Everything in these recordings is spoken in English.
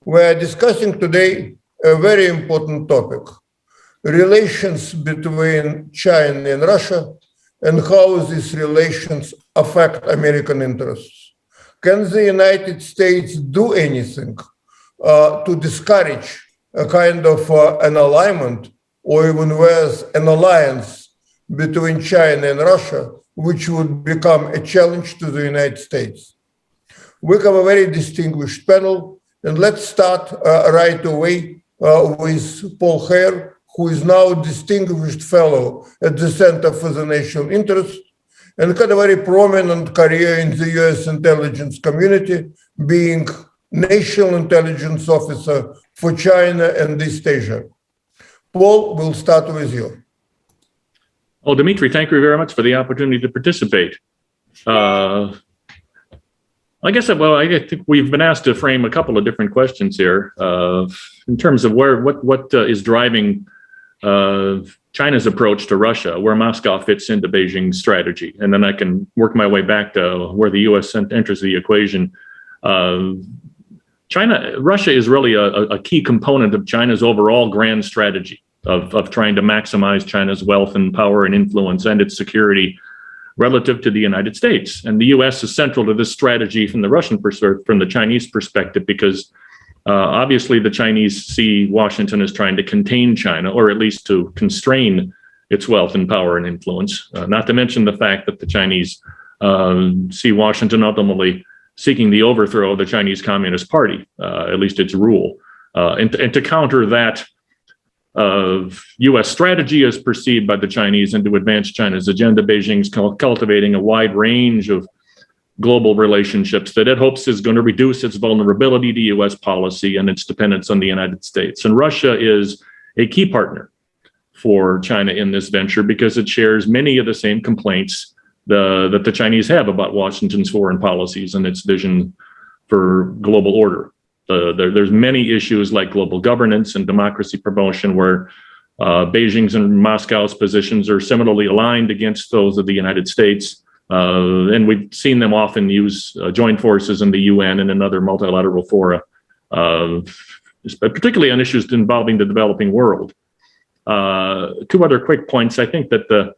We are discussing today a very important topic: relations between China and Russia and how these relations affect American interests. Can the United States do anything to discourage a kind of an alignment or even worse, an alliance between China and Russia, which would become a challenge to the United States? We have a very distinguished panel, and let's start right away with Paul Hare, who is now a distinguished fellow at the Center for the National Interest and had a very prominent career in the U.S. intelligence community, being National Intelligence Officer for China and East Asia. Paul, we'll start with you. Well, Dmitry, thank you very much for the opportunity to participate. I think we've been asked to frame a couple of different questions here in terms of what is driving China's approach to Russia, where Moscow fits into Beijing's strategy, and then I can work my way back to where the U.S. enters the equation. Russia is really a key component of China's overall grand strategy of trying to maximize China's wealth and power and influence and its security relative to the United States. And the U.S. is central to this strategy from the Chinese perspective, because obviously the Chinese see Washington as trying to contain China, or at least to constrain its wealth and power and influence, not to mention the fact that the Chinese see Washington ultimately seeking the overthrow of the Chinese Communist Party, at least its rule. And to counter that U.S. strategy as perceived by the Chinese and to advance China's agenda, Beijing's cultivating a wide range of global relationships that it hopes is going to reduce its vulnerability to U.S. policy and its dependence on the United States. And Russia is a key partner for China in this venture because it shares many of the same complaints that the Chinese have about Washington's foreign policies and its vision for global order. There's many issues like global governance and democracy promotion where Beijing's and Moscow's positions are similarly aligned against those of the United States. And we've seen them often use joint forces in the UN and in other multilateral fora, particularly on issues involving the developing world. Two other quick points. I think that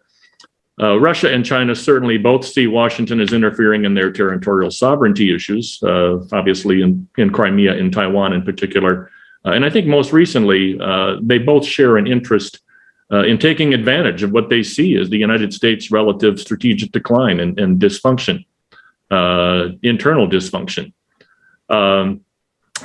Russia and China certainly both see Washington as interfering in their territorial sovereignty issues, obviously in Crimea, in Taiwan in particular. And I think most recently, they both share an interest in taking advantage of what they see as the United States' relative strategic decline and dysfunction, internal dysfunction.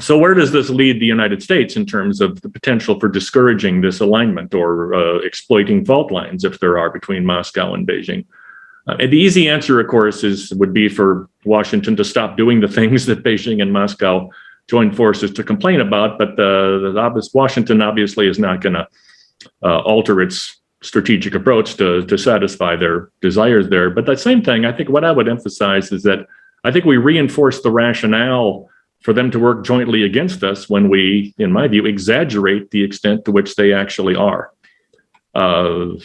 So where does this lead the United States in terms of the potential for discouraging this alignment or exploiting fault lines, if there are, between Moscow and Beijing? And the easy answer, of course, would be for Washington to stop doing the things that Beijing and Moscow join forces to complain about. But Washington obviously is not going to alter its strategic approach to satisfy their desires there. But the same thing, I think what I would emphasize is that I think we reinforce the rationale for them to work jointly against us when we, in my view, exaggerate the extent to which they actually are. And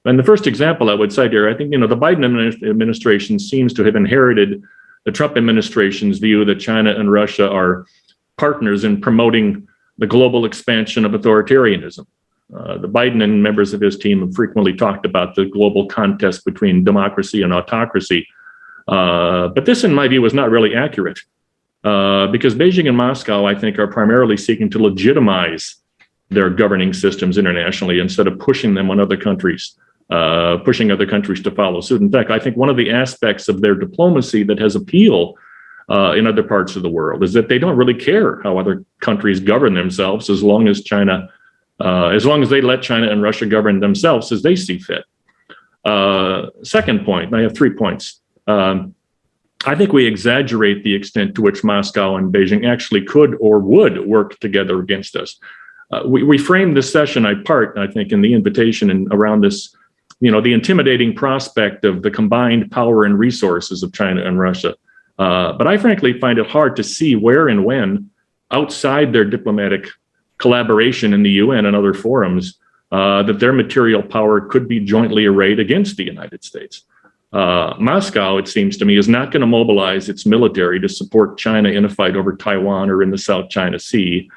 the first example I would cite here, I think, the Biden administration seems to have inherited the Trump administration's view that China and Russia are partners in promoting the global expansion of authoritarianism. The Biden and members of his team have frequently talked about the global contest between democracy and autocracy. But this, in my view, is not really accurate. Because Beijing and Moscow, I think, are primarily seeking to legitimize their governing systems internationally instead of pushing them on other countries, pushing other countries to follow suit. In fact, I think one of the aspects of their diplomacy that has appeal in other parts of the world is that they don't really care how other countries govern themselves as long as they let China and Russia govern themselves as they see fit. Second point, I have 3 points. I think we exaggerate the extent to which Moscow and Beijing actually could or would work together against us. We framed this session, I think, in the invitation and around this, the intimidating prospect of the combined power and resources of China and Russia. But I frankly find it hard to see where and when, outside their diplomatic collaboration in the UN and other forums, that their material power could be jointly arrayed against the United States. Moscow, it seems to me, is not going to mobilize its military to support China in a fight over Taiwan or in the South China Sea.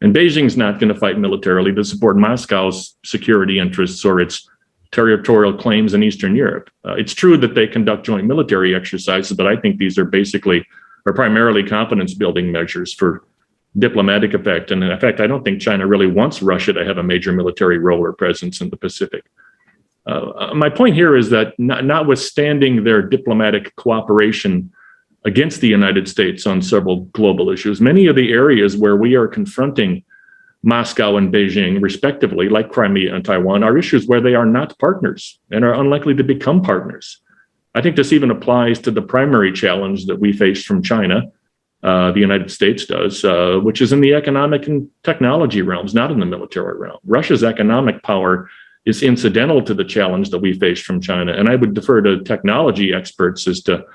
And Beijing's not going to fight militarily to support Moscow's security interests or its territorial claims in Eastern Europe. It's true that they conduct joint military exercises, but I think these are primarily confidence building measures for diplomatic effect. And in fact, I don't think China really wants Russia to have a major military role or presence in the Pacific. My point here is that notwithstanding their diplomatic cooperation against the United States on several global issues, many of the areas where we are confronting Moscow and Beijing, respectively, like Crimea and Taiwan, are issues where they are not partners and are unlikely to become partners. I think this even applies to the primary challenge that we face from China, the United States does, which is in the economic and technology realms, not in the military realm. Russia's economic power is incidental to the challenge that we face from China. And I would defer to technology experts as to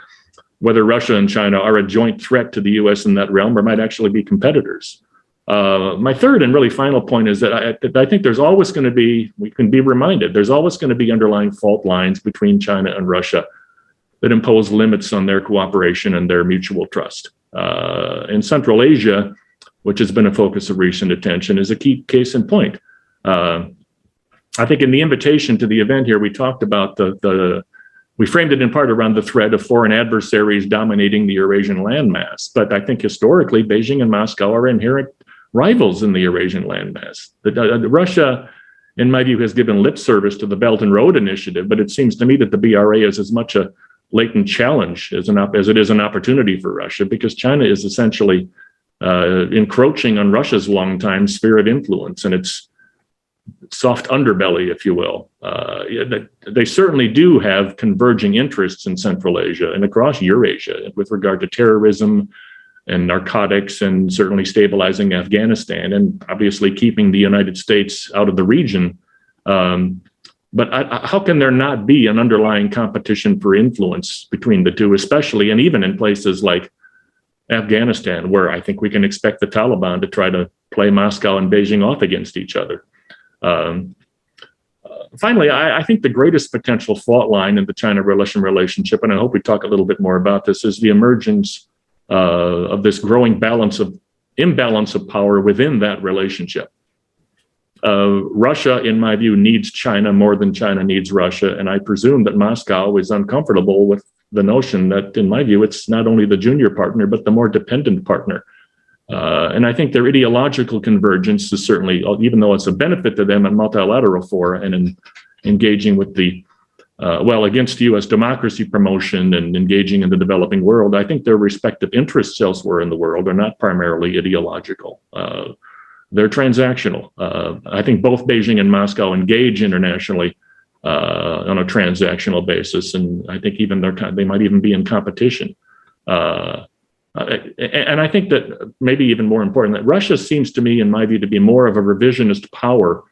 whether Russia and China are a joint threat to the U.S. in that realm or might actually be competitors. My third and really final point is that I think there's always going to be, we can be reminded, there's always going to be underlying fault lines between China and Russia that impose limits on their cooperation and their mutual trust. In Central Asia, which has been a focus of recent attention, is a key case in point. I think in the invitation to the event here, we talked about we framed it in part around the threat of foreign adversaries dominating the Eurasian landmass. But I think historically, Beijing and Moscow are inherent rivals in the Eurasian landmass. Russia, in my view, has given lip service to the Belt and Road Initiative, but it seems to me that the BRA is as much a latent challenge as it is an opportunity for Russia, because China is essentially encroaching on Russia's longtime sphere of influence and its soft underbelly, if you will. They certainly do have converging interests in Central Asia and across Eurasia with regard to terrorism and narcotics, and certainly stabilizing Afghanistan, and obviously keeping the United States out of the region. But how can there not be an underlying competition for influence between the two, especially and even in places like Afghanistan, where I think we can expect the Taliban to try to play Moscow and Beijing off against each other? Finally, I think the greatest potential fault line in the China-Russian relationship, and I hope we talk a little bit more about this, is the emergence of this growing imbalance of power within that relationship. Russia, in my view, needs China more than China needs Russia, and I presume that Moscow is uncomfortable with the notion that, in my view, it's not only the junior partner, but the more dependent partner. And I think their ideological convergence is certainly, even though it's a benefit to them in multilateral fora and in engaging with against U.S. democracy promotion and engaging in the developing world, I think their respective interests elsewhere in the world are not primarily ideological. They're transactional. I think both Beijing and Moscow engage internationally on a transactional basis, and I think even they might even be in competition. And I think that maybe even more important, that Russia seems to me, in my view, to be more of a revisionist power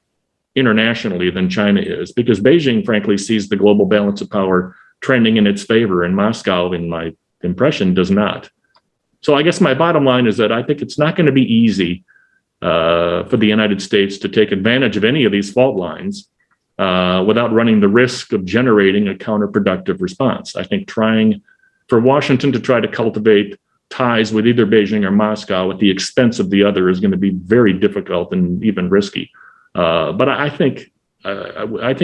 internationally than China is, because Beijing, frankly, sees the global balance of power trending in its favor, and Moscow, in my impression, does not. So I guess my bottom line is that I think it's not going to be easy for the United States to take advantage of any of these fault lines without running the risk of generating a counterproductive response. I think trying for Washington to try to cultivate ties with either Beijing or Moscow at the expense of the other is going to be very difficult and even risky. But I think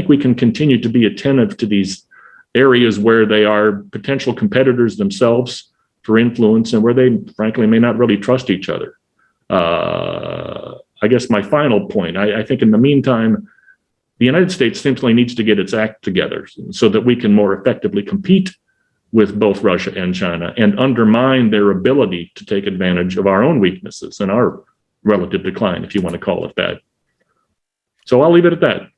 we can continue to be attentive to these areas where they are potential competitors themselves for influence and where they, frankly, may not really trust each other. I guess my final point, I think in the meantime, the United States simply needs to get its act together so that we can more effectively compete with both Russia and China and undermine their ability to take advantage of our own weaknesses and our relative decline, if you want to call it that. So I'll leave it at that.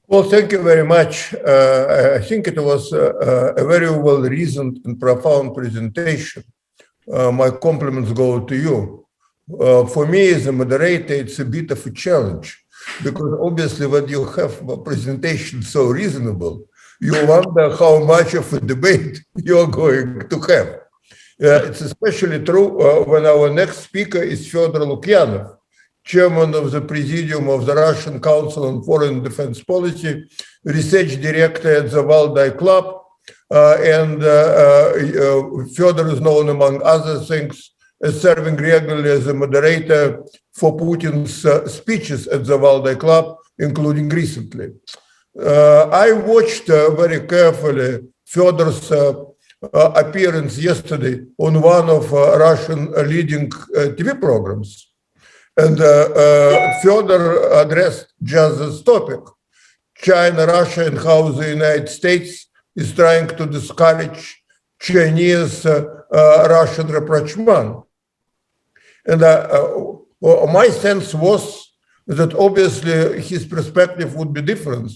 Well, thank you very much. I think it was a very well-reasoned and profound presentation. My compliments go to you. For me, as a moderator, it's a bit of a challenge, because obviously when you have a presentation so reasonable, you wonder how much of a debate you're going to have. It's especially true when our next speaker is Fyodor Lukyanov, chairman of the Presidium of the Russian Council on Foreign Defense Policy, research director at the Valdai Club, Fyodor is known, among other things, as serving regularly as a moderator for Putin's speeches at the Valdai Club, including recently. I watched very carefully Fyodor's appearance yesterday on one of Russian leading TV programs. And Fyodor addressed just this topic: China, Russia, and how the United States is trying to discourage Chinese Russian rapprochement. And my sense was that obviously his perspective would be different,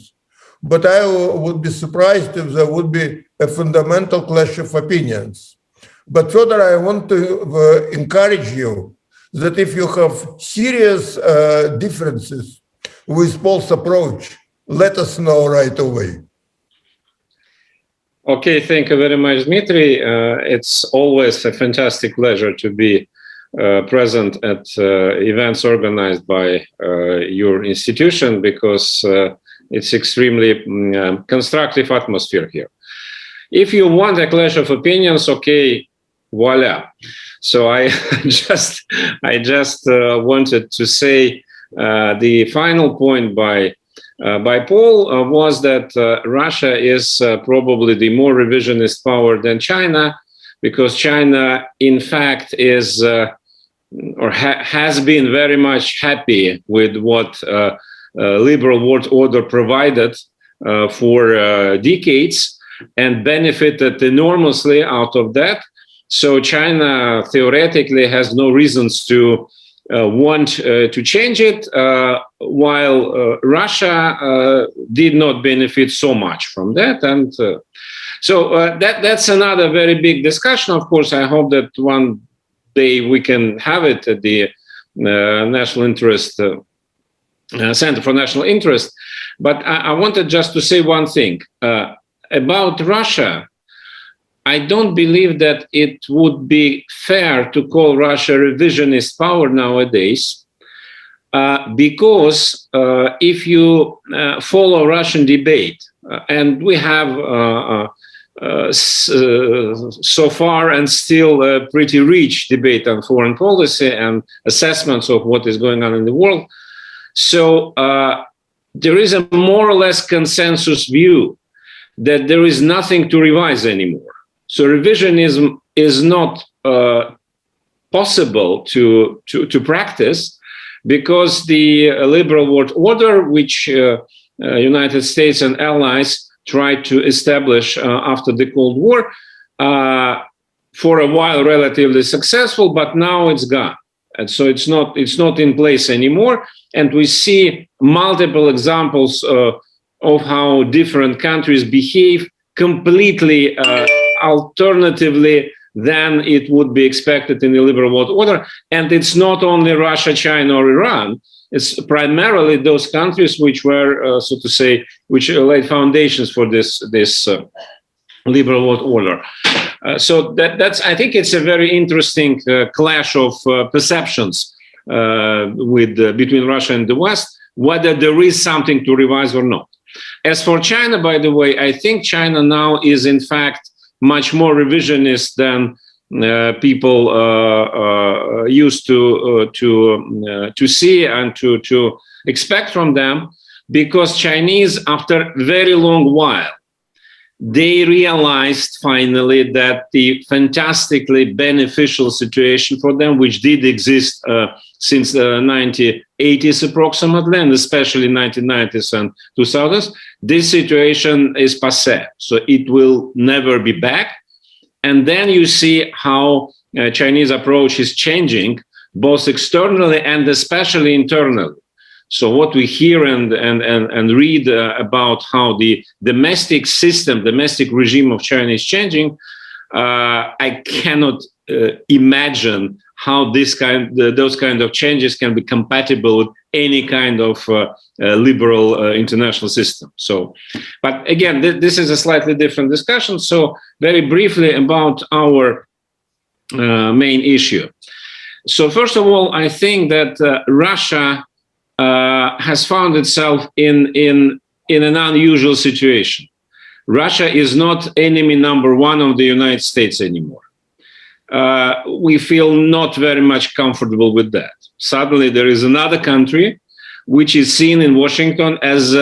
but I would be surprised if there would be a fundamental clash of opinions. But further, I want to encourage you that if you have serious differences with Paul's approach, let us know right away. Okay, thank you very much, Dmitry. It's always a fantastic pleasure to be present at events organized by your institution, because it's extremely constructive atmosphere here. If you want a clash of opinions, okay, voila. So I just wanted to say the final point by Paul was that Russia is probably the more revisionist power than China, because China, in fact, is or has been very much happy with what liberal world order provided for decades and benefited enormously out of that. So China theoretically has no reasons to want to change it, while Russia did not benefit so much from that. And so that's another very big discussion. Of course, I hope that one day we can have it at the National Interest Center for National Interest. But I wanted just to say one thing about Russia. I don't believe that it would be fair to call Russia a revisionist power nowadays, because if you follow Russian debate, and we have so far and still a pretty rich debate on foreign policy and assessments of what is going on in the world. So there is a more or less consensus view that there is nothing to revise anymore. So revisionism is not possible to practice, because the liberal world order, which United States and allies tried to establish after the Cold War, for a while relatively successful, but now it's gone. And so it's not in place anymore. And we see multiple examples of how different countries behave completely alternatively than it would be expected in the liberal world order. And it's not only Russia, China, or Iran. It's primarily those countries which were, so to say, which laid foundations for this liberal world order. So that's, I think it's a very interesting clash of perceptions between Russia and the West, whether there is something to revise or not. As for China, by the way, I think China now is in fact much more revisionist than people used to see and to expect from them, because Chinese, after a very long while, they realized finally that the fantastically beneficial situation for them, which did exist since the 1980s approximately, and especially 1990s and 2000s, this situation is passé. So it will never be back. And then you see how Chinese approach is changing, both externally and especially internally. So what we hear and read about how the domestic system, domestic regime of China is changing, I cannot imagine how those kind of changes can be compatible with any kind of liberal international system. So, but again, this is a slightly different discussion. So very briefly about our main issue. So first of all, I think that Russia has found itself in an unusual situation. Russia is not enemy number one of the United States anymore. We feel not very much comfortable with that. Suddenly there is another country which is seen in Washington as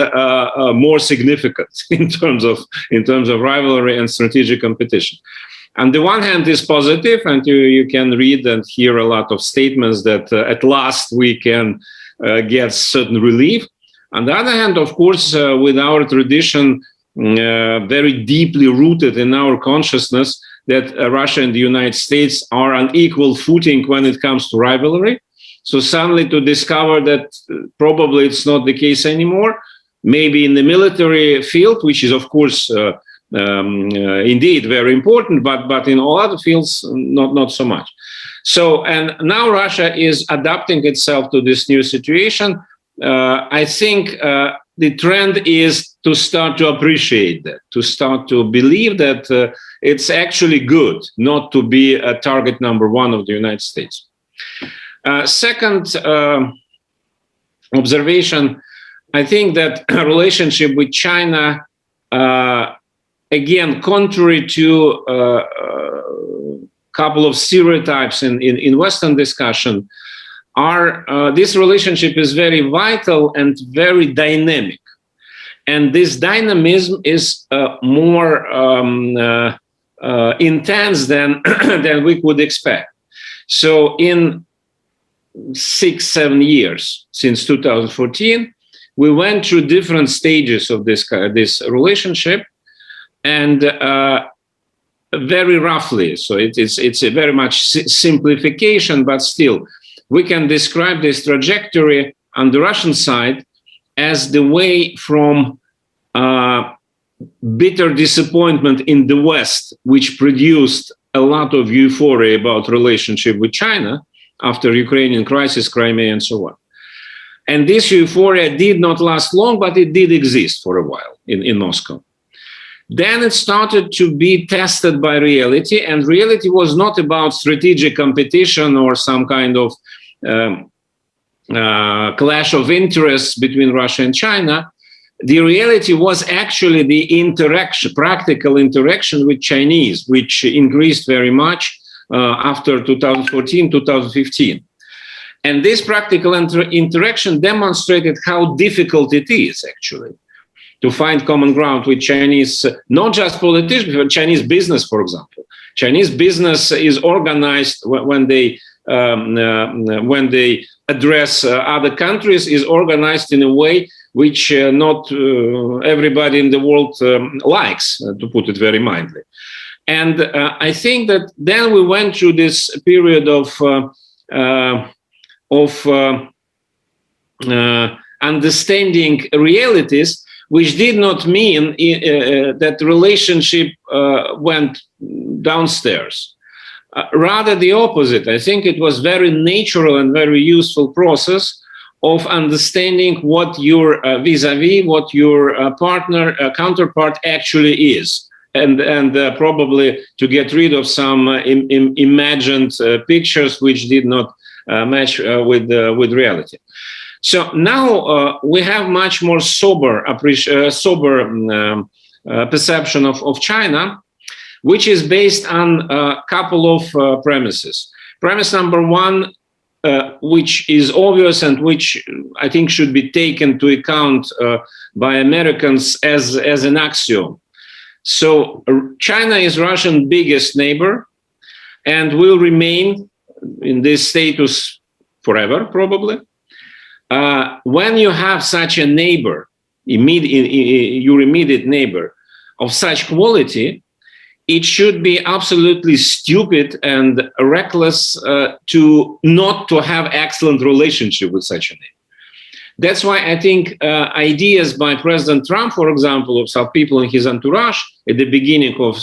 more significant in terms of rivalry and strategic competition. On the one hand, is positive, and you can read and hear a lot of statements that at last we can get certain relief. On the other hand, of course, with our tradition very deeply rooted in our consciousness that Russia and the United States are on equal footing when it comes to rivalry. So suddenly to discover that probably it's not the case anymore, maybe in the military field, which is of course indeed very important, but in all other fields, not so much. So, and now Russia is adapting itself to this new situation. I think the trend is to start to appreciate that, to start to believe that it's actually good not to be a target number one of the United States. Second observation, I think that a relationship with China, again, contrary to a couple of stereotypes in Western discussion, this relationship is very vital and very dynamic. And this dynamism is more intense than we could expect. So in 6-7 years since 2014, we went through different stages of this relationship, and very roughly, so it's a very much simplification, but still, we can describe this trajectory on the Russian side as the way from bitter disappointment in the West, which produced a lot of euphoria about relationship with China after Ukrainian crisis, Crimea, and so on. And this euphoria did not last long, but it did exist for a while in Moscow. Then it started to be tested by reality, and reality was not about strategic competition or some kind of clash of interests between Russia and China. The reality was actually the interaction, practical interaction with Chinese, which increased very much after 2014, 2015. And this practical interaction demonstrated how difficult it is actually to find common ground with Chinese, not just politicians, but Chinese business, for example. Chinese business is organized when they address other countries, is organized in a way which not everybody in the world likes, to put it very mildly. And I think that then we went through this period of understanding realities, which did not mean that the relationship went downstairs. Rather the opposite. I think it was very natural and very useful process of understanding what your vis-a-vis, what your counterpart actually is. And probably to get rid of some imagined pictures which did not match with reality. So now we have much more sober perception of China, which is based on a couple of premises. Premise number one, which is obvious and which I think should be taken into account by Americans as an axiom. So China is Russia's biggest neighbor and will remain in this status forever, probably. When you have such a neighbor, your immediate neighbor of such quality, it should be absolutely stupid and reckless to not to have excellent relationship with such a neighbor. That's why I think ideas by President Trump, for example, of some people in his entourage at the beginning of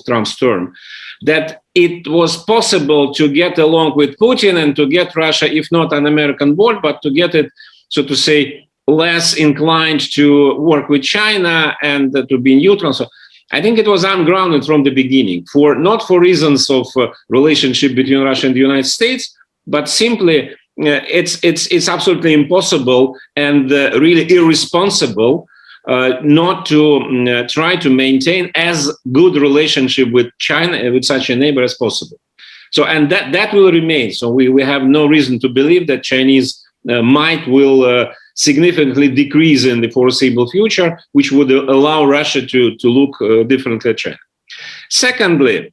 Trump's term, that it was possible to get along with Putin and to get Russia, if not on American board, but to get it, so to say, less inclined to work with China and to be neutral. So I think it was ungrounded from the beginning, not for reasons of relationship between Russia and the United States, but simply it's absolutely impossible and really irresponsible not to try to maintain as good relationship with China, with such a neighbor as possible. So, and that will remain. So we have no reason to believe that Chinese might will significantly decrease in the foreseeable future, which would allow Russia to look differently at China. Secondly,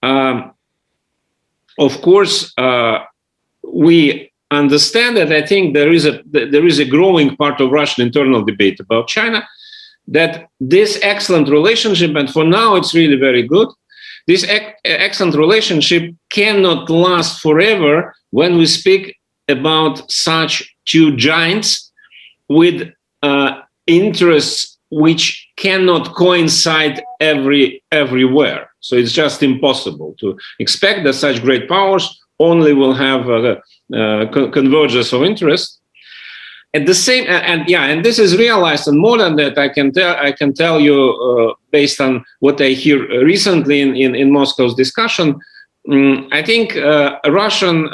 of course, we understand that I think there is a growing part of Russian internal debate about China, that this excellent relationship, and for now it's really very good, this excellent relationship cannot last forever when we speak about such two giants with interests which cannot coincide everywhere. So it's just impossible to expect that such great powers only will have convergence of interest. At the same, and this is realized, and more than that, I can tell you based on what I hear recently in Moscow's discussion. I think Russian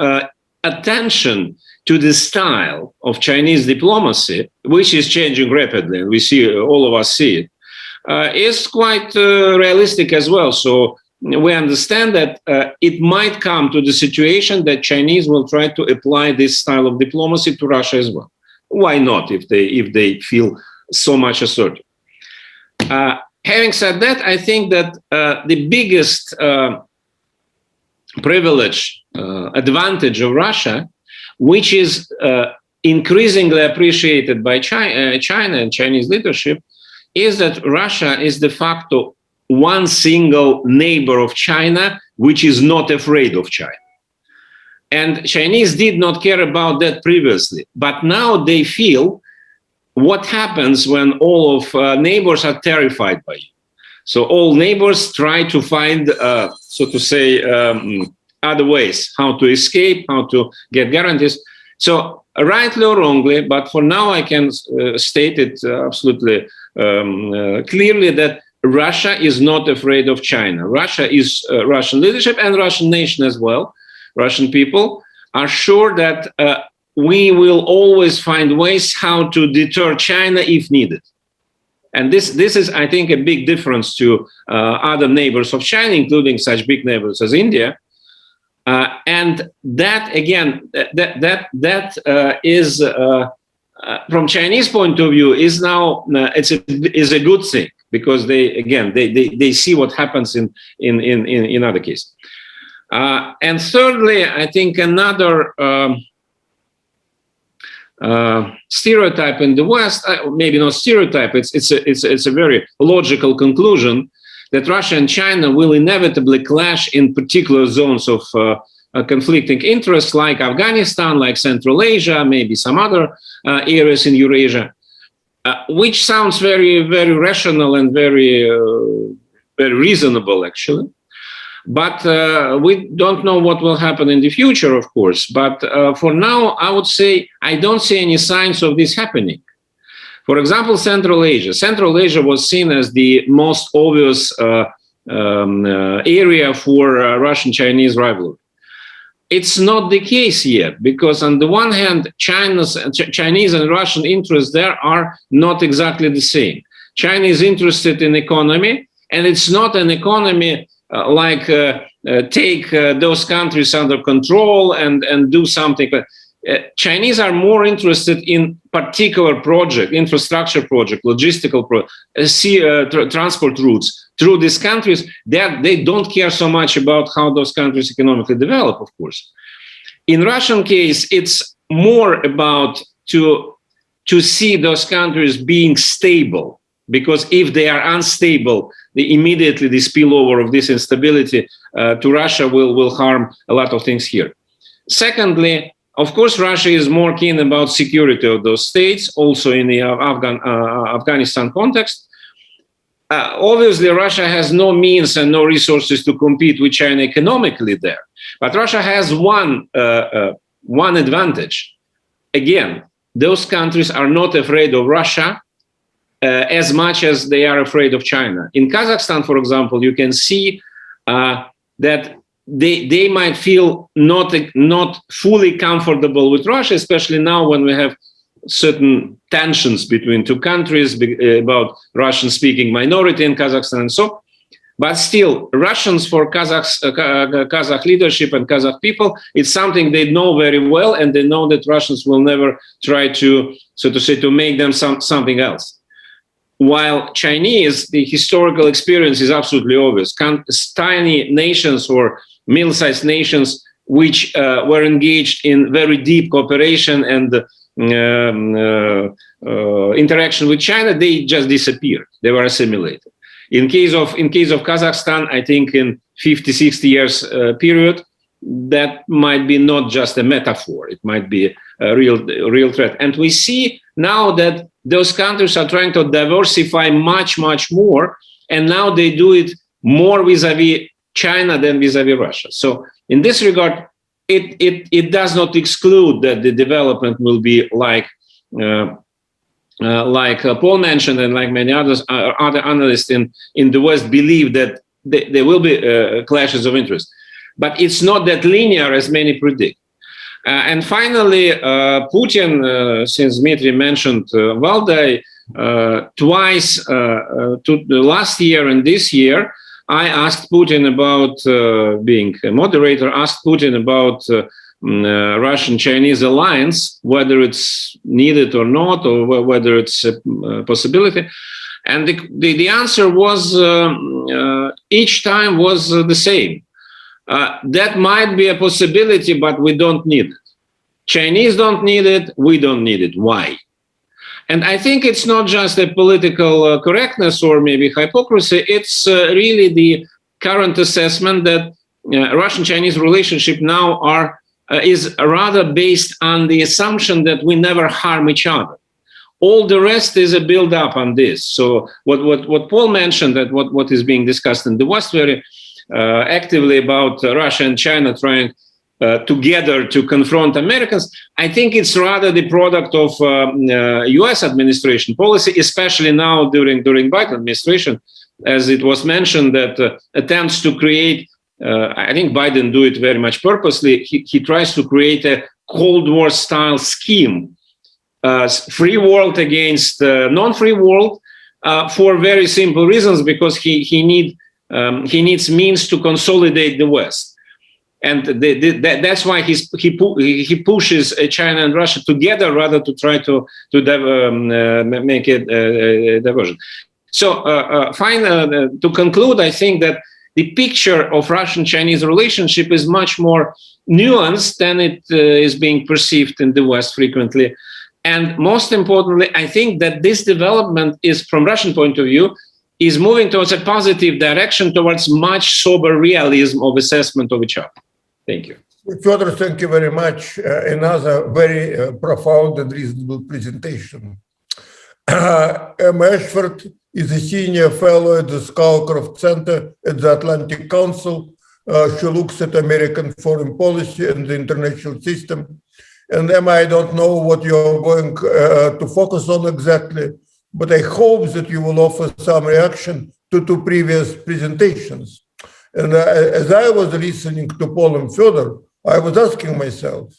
attention to the style of Chinese diplomacy, which is changing rapidly, and we see, all of us see it, is quite realistic as well. So we understand that it might come to the situation that Chinese will try to apply this style of diplomacy to Russia as well. Why not, if they feel so much assertive? Having said that, I think that the biggest privilege, advantage of Russia, which is increasingly appreciated by China and Chinese leadership, is that Russia is de facto one single neighbor of China, which is not afraid of China. And Chinese did not care about that previously, but now they feel what happens when all of neighbors are terrified by you. So all neighbors try to find, so to say, other ways how to escape, how to get guarantees. So rightly or wrongly, but for now I can state it absolutely clearly that Russia is not afraid of China. Russia is Russian leadership and Russian nation as well. Russian people are sure that we will always find ways how to deter China if needed. And this is, I think, a big difference to other neighbors of China, including such big neighbors as India. And that, again, that is, from Chinese point of view, is now is a good thing, because they see what happens in other cases. And thirdly, I think another stereotype in the West, maybe not stereotype, it's a very logical conclusion that Russia and China will inevitably clash in particular zones of conflicting interests, like Afghanistan, like Central Asia, maybe some other areas in Eurasia, which sounds very, very rational and very, very reasonable, actually. But we don't know what will happen in the future, of course. But for now, I would say I don't see any signs of this happening. For example, Central Asia. Central Asia was seen as the most obvious area for Russian-Chinese rivalry. It's not the case yet, because on the one hand, Chinese and Russian interests there are not exactly the same. China is interested in economy, and it's not an economy like take those countries under control and do something. Chinese are more interested in particular project, infrastructure project, logistical project, transport routes through these countries. They don't care so much about how those countries economically develop, of course. In Russian case, it's more about to see those countries being stable, because if they are unstable, immediately the spillover of this instability to Russia will harm a lot of things here. Secondly, of course, Russia is more keen about security of those states, also in the Afghanistan context. Obviously, Russia has no means and no resources to compete with China economically there. But Russia has one advantage. Again, those countries are not afraid of Russia as much as they are afraid of China. In Kazakhstan, for example, you can see that they might feel not fully comfortable with Russia, especially now when we have certain tensions between two countries about Russian-speaking minority in Kazakhstan and so. But still, Russians for Kazakh leadership and Kazakh people, it's something they know very well, and they know that Russians will never try to, so to say, to make them something else. While Chinese, the historical experience is absolutely obvious. Tiny nations or middle-sized nations which were engaged in very deep cooperation and interaction with China, they just disappeared. They were assimilated. In case of Kazakhstan, I think in 50, 60 years period, that might be not just a metaphor. It might be a real threat. And we see now that those countries are trying to diversify much, much more. And now they do it more vis-a-vis China than vis-a-vis Russia. So in this regard, it does not exclude that the development will be like Paul mentioned, and like many other analysts in the West believe that there will be clashes of interest. But it's not that linear as many predict. And finally, Putin, since Dmitry mentioned Valdai, twice, last year and this year, I asked Putin about, being a moderator, asked Putin about Russian-Chinese alliance, whether it's needed or not, or whether it's a possibility. And the answer was, each time was the same. That might be a possibility, but we don't need it. Chinese don't need it, we don't need it. Why? And I think it's not just a political correctness or maybe hypocrisy, it's really the current assessment that Russian-Chinese relationship now is rather based on the assumption that we never harm each other. All the rest is a build-up on this. So what Paul mentioned, that what is being discussed in the West very actively about Russia and China trying together to confront Americans, I think it's rather the product of U.S. administration policy, especially now during Biden administration, as it was mentioned that attempts to create, I think Biden do it very much purposely, he tries to create a Cold War style scheme, free world against non-free world, for very simple reasons, because he needs means to consolidate the West. And that's why he pushes China and Russia together rather to try to make it a diversion. So to conclude, I think that the picture of Russian-Chinese relationship is much more nuanced than it is being perceived in the West frequently. And most importantly, I think that this development is, from Russian point of view, is moving towards a positive direction, towards much sober realism of assessment of each other. Thank you. Fyodor, thank you very much. Another very profound and reasonable presentation. Ashford is a senior fellow at the Scowcroft Center at the Atlantic Council. She looks at American foreign policy and the international system. And Emma, I don't know what you're going to focus on exactly, but I hope that you will offer some reaction to two previous presentations. And as I was listening to Paul and Fyodor, I was asking myself,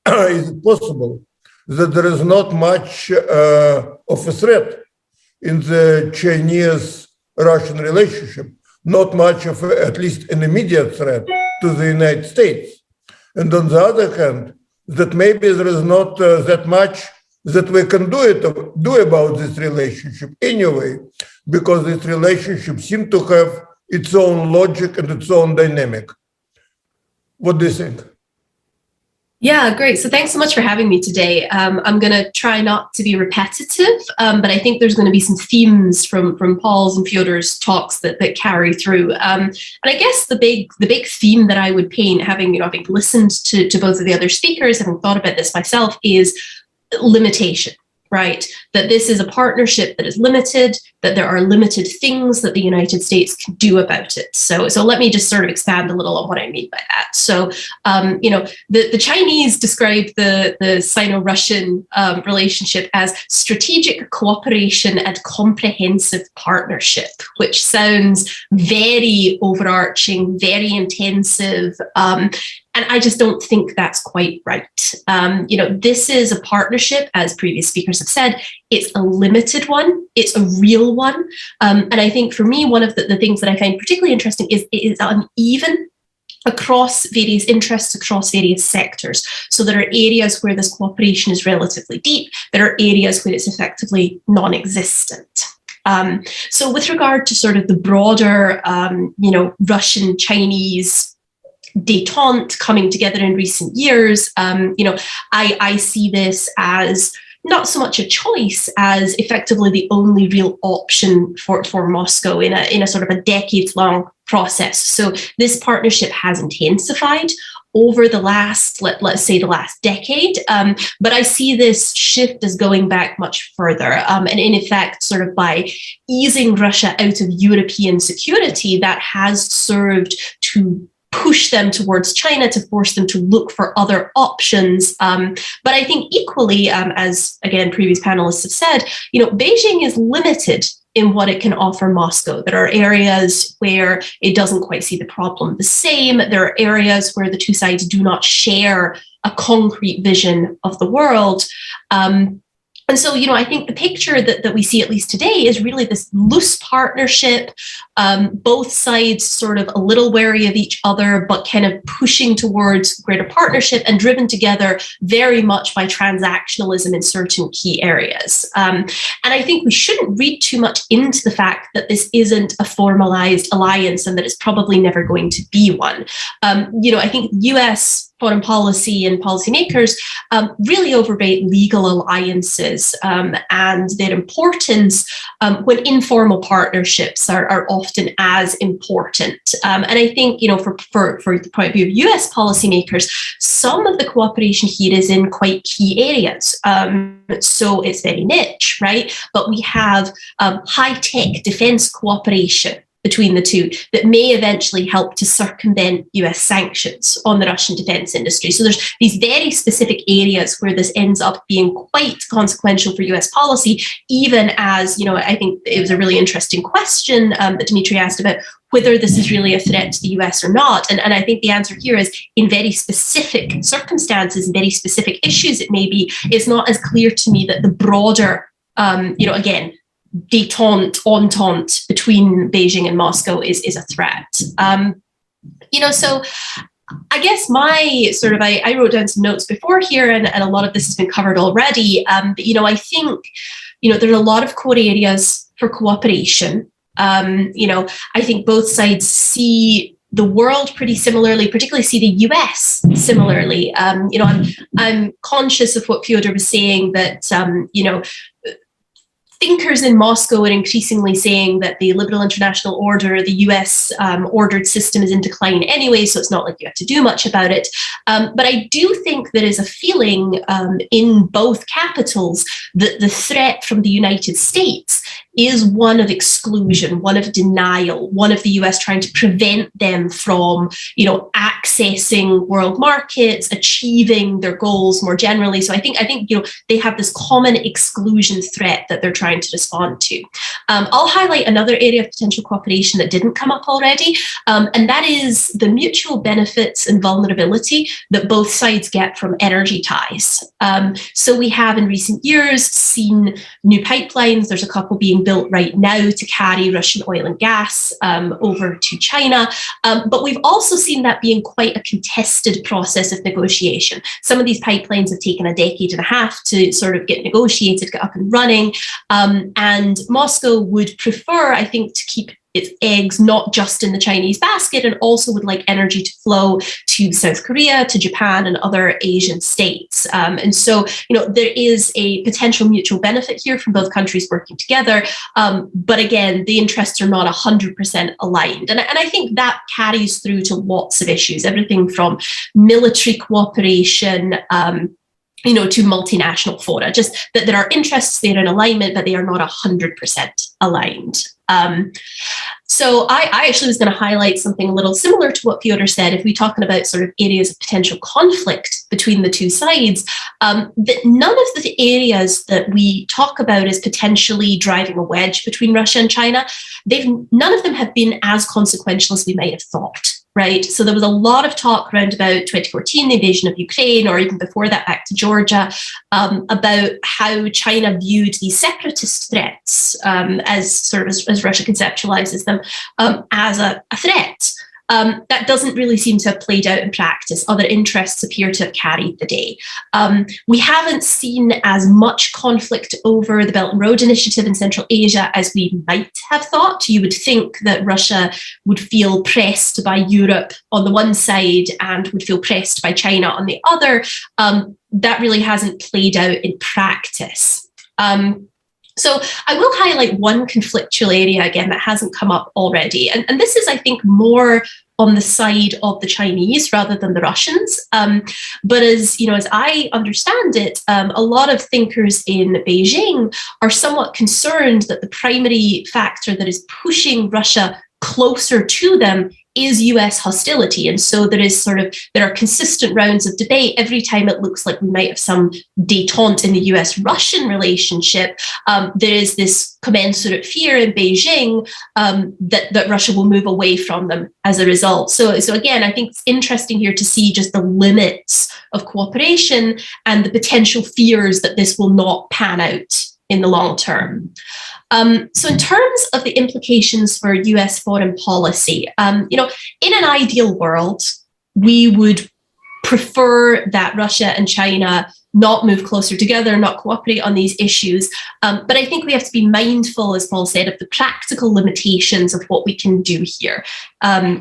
is it possible that there is not much of a threat in the Chinese-Russian relationship, not much of at least an immediate threat to the United States? And on the other hand, that maybe there is not that much that we can do about this relationship anyway, because this relationship seems to have its own logic and its own dynamic. What do you think? Yeah, great. So thanks so much for having me today. I'm going to try not to be repetitive, but I think there's going to be some themes from Paul's and Fyodor's talks that carry through. And I guess the big theme that I would paint, having listened to both of the other speakers, having thought about this myself, is limitation. Right? That this is a partnership that is limited, that there are limited things that the United States can do about it. So let me just sort of expand a little on what I mean by that. So, the Chinese describe the Sino-Russian relationship as strategic cooperation and comprehensive partnership, which sounds very overarching, very intensive, And I just don't think that's quite right. This is a partnership, as previous speakers have said. It's a limited one. It's a real one. And I think for me, one of the things that I find particularly interesting is it is uneven across various interests, across various sectors. So there are areas where this cooperation is relatively deep. There are areas where it's effectively non-existent. So with regard to sort of the broader, Russian-Chinese détente coming together in recent years, I see this as not so much a choice as effectively the only real option for Moscow in a sort of a decades-long process. So this partnership has intensified over the last, let's say the last decade, but I see this shift as going back much further. And in effect, sort of by easing Russia out of European security, that has served to push them towards China, to force them to look for other options. But I think equally, as again, previous panelists have said, Beijing is limited in what it can offer Moscow. There are areas where it doesn't quite see the problem the same. There are areas where the two sides do not share a concrete vision of the world. And so, I think the picture that we see, at least today, is really this loose partnership, both sides sort of a little wary of each other, but kind of pushing towards greater partnership and driven together very much by transactionalism in certain key areas. And I think we shouldn't read too much into the fact that this isn't a formalized alliance and that it's probably never going to be one. I think U.S. foreign policy and policymakers really overrate legal alliances and their importance when informal partnerships are often as important. And I think, for the point of view of US policymakers, some of the cooperation here is in quite key areas. So it's very niche, right? But we have high-tech defense cooperation between the two that may eventually help to circumvent US sanctions on the Russian defense industry. So there's these very specific areas where this ends up being quite consequential for US policy, even as, I think it was a really interesting question that Dmitry asked about whether this is really a threat to the US or not. And I think the answer here is, in very specific circumstances, very specific issues it may be, it's not as clear to me that the broader, again, entente between Beijing and Moscow is a threat. So I guess my sort of, I wrote down some notes before here, and a lot of this has been covered already. But, I think, there's a lot of core areas for cooperation. I think both sides see the world pretty similarly, particularly see the US similarly. I'm conscious of what Fyodor was saying, that, thinkers in Moscow are increasingly saying that the liberal international order, the US ordered system, is in decline anyway, so it's not like you have to do much about it. But I do think there is a feeling in both capitals that the threat from the United States is one of exclusion, one of denial, one of the US trying to prevent them from, accessing world markets, achieving their goals more generally. So I think they have this common exclusion threat that they're trying to respond to. I'll highlight another area of potential cooperation that didn't come up already, and that is the mutual benefits and vulnerability that both sides get from energy ties. So we have in recent years seen new pipelines. There's a couple being built right now to carry Russian oil and gas over to China. But we've also seen that being quite a contested process of negotiation. Some of these pipelines have taken a decade and a half to sort of get negotiated, get up and running. And Moscow would prefer, I think, to keep its eggs not just in the Chinese basket, and also would like energy to flow to South Korea, to Japan, and other Asian states. And so, there is a potential mutual benefit here from both countries working together. But again, the interests are not 100% aligned. And I think that carries through to lots of issues, everything from military cooperation, to multinational fora, just that there are interests there in alignment, but they are not 100% aligned. So I actually was going to highlight something a little similar to what Fyodor said. If we're talking about sort of areas of potential conflict between the two sides, that none of the areas that we talk about as potentially driving a wedge between Russia and China, none of them have been as consequential as we might have thought. right? So there was a lot of talk around about 2014, the invasion of Ukraine, or even before that back to Georgia, about how China viewed these separatist threats as sort of as Russia conceptualizes them as a threat. That doesn't really seem to have played out in practice. Other interests appear to have carried the day. We haven't seen as much conflict over the Belt and Road Initiative in Central Asia as we might have thought. You would think that Russia would feel pressed by Europe on the one side and would feel pressed by China on the other. That really hasn't played out in practice. So I will highlight one conflictual area again that hasn't come up already. And this is, I think, more on the side of the Chinese rather than the Russians. But as I understand it, a lot of thinkers in Beijing are somewhat concerned that the primary factor that is pushing Russia closer to them is US hostility. And so there are consistent rounds of debate every time it looks like we might have some détente in the US-Russian relationship. There is this commensurate fear in Beijing that Russia will move away from them as a result. So again, I think it's interesting here to see just the limits of cooperation and the potential fears that this will not pan out in the long term. So in terms of the implications for US foreign policy, in an ideal world, we would prefer that Russia and China not move closer together, not cooperate on these issues. But I think we have to be mindful, as Paul said, of the practical limitations of what we can do here.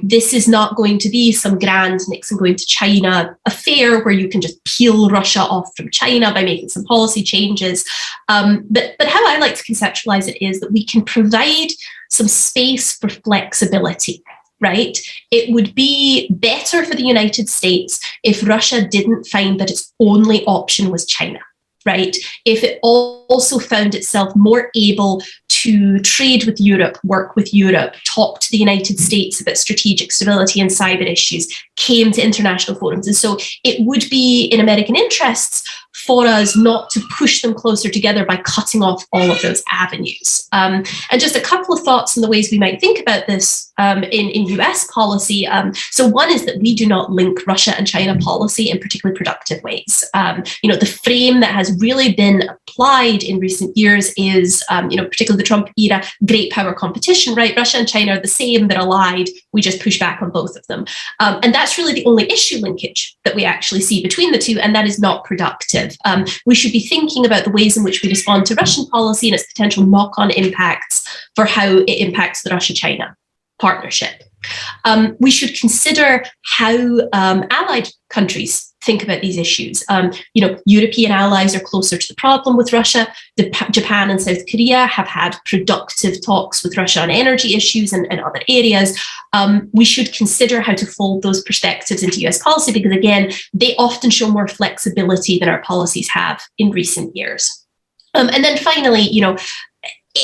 This is not going to be some grand Nixon going to China affair where you can just peel Russia off from China by making some policy changes. But how I like to conceptualize it is that we can provide some space for flexibility. Right? It would be better for the United States if Russia didn't find that its only option was China, right? If it also found itself more able to trade with Europe, work with Europe, talk to the United States about strategic stability and cyber issues, came to international forums. And so it would be in American interests for us not to push them closer together by cutting off all of those avenues. And just a couple of thoughts on the ways we might think about this in US policy. So one is that we do not link Russia and China policy in particularly productive ways. The frame that has really been applied in recent years is, particularly the Trump era, great power competition, right? Russia and China are the same, they're allied, we just push back on both of them. And that's really the only issue linkage that we actually see between the two, and that is not productive. We should be thinking about the ways in which we respond to Russian policy and its potential knock-on impacts for how it impacts the Russia-China partnership. We should consider how allied countries think about these issues. European allies are closer to the problem with Russia. Japan and South Korea have had productive talks with Russia on energy issues and other areas. We should consider how to fold those perspectives into US policy because, again, they often show more flexibility than our policies have in recent years. And then finally,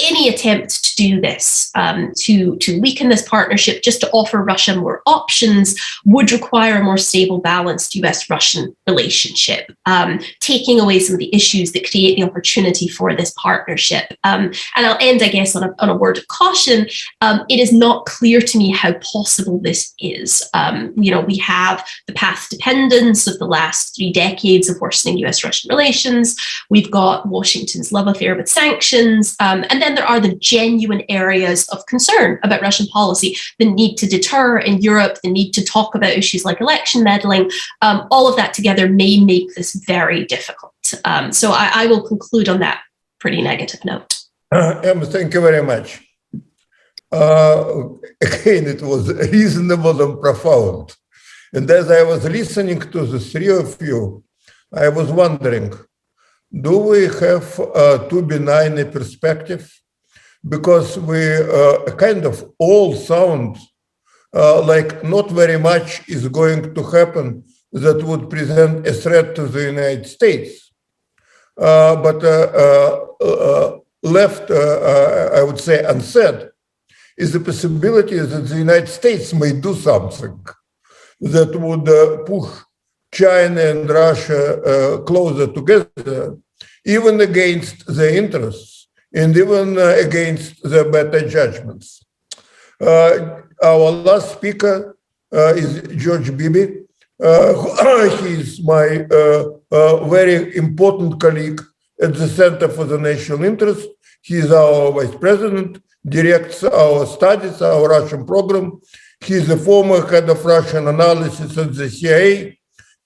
any attempt to do this, to weaken this partnership, just to offer Russia more options, would require a more stable, balanced US-Russian relationship, taking away some of the issues that create the opportunity for this partnership. And I'll end, I guess, on a word of caution. It is not clear to me how possible this is. We have the path dependence of the last 3 decades of worsening US-Russian relations. We've got Washington's love affair with sanctions, and then there are the genuine areas of concern about Russian policy, the need to deter in Europe, the need to talk about issues like election meddling. All of that together may make this very difficult. So I will conclude on that pretty negative note. Emma, thank you very much. Again, it was reasonable and profound. And as I was listening to the 3 of you, I was wondering, do we have too benign a perspective? Because we kind of all sound like not very much is going to happen that would present a threat to the United States. But left, I would say, unsaid, is the possibility that the United States may do something that would push China and Russia closer together, even against their interests and even against their better judgments. Our last speaker is George Bibi. He is my very important colleague at the Center for the National Interest. He is our vice president, directs our studies, our Russian program. He is a former head of Russian analysis at the CIA,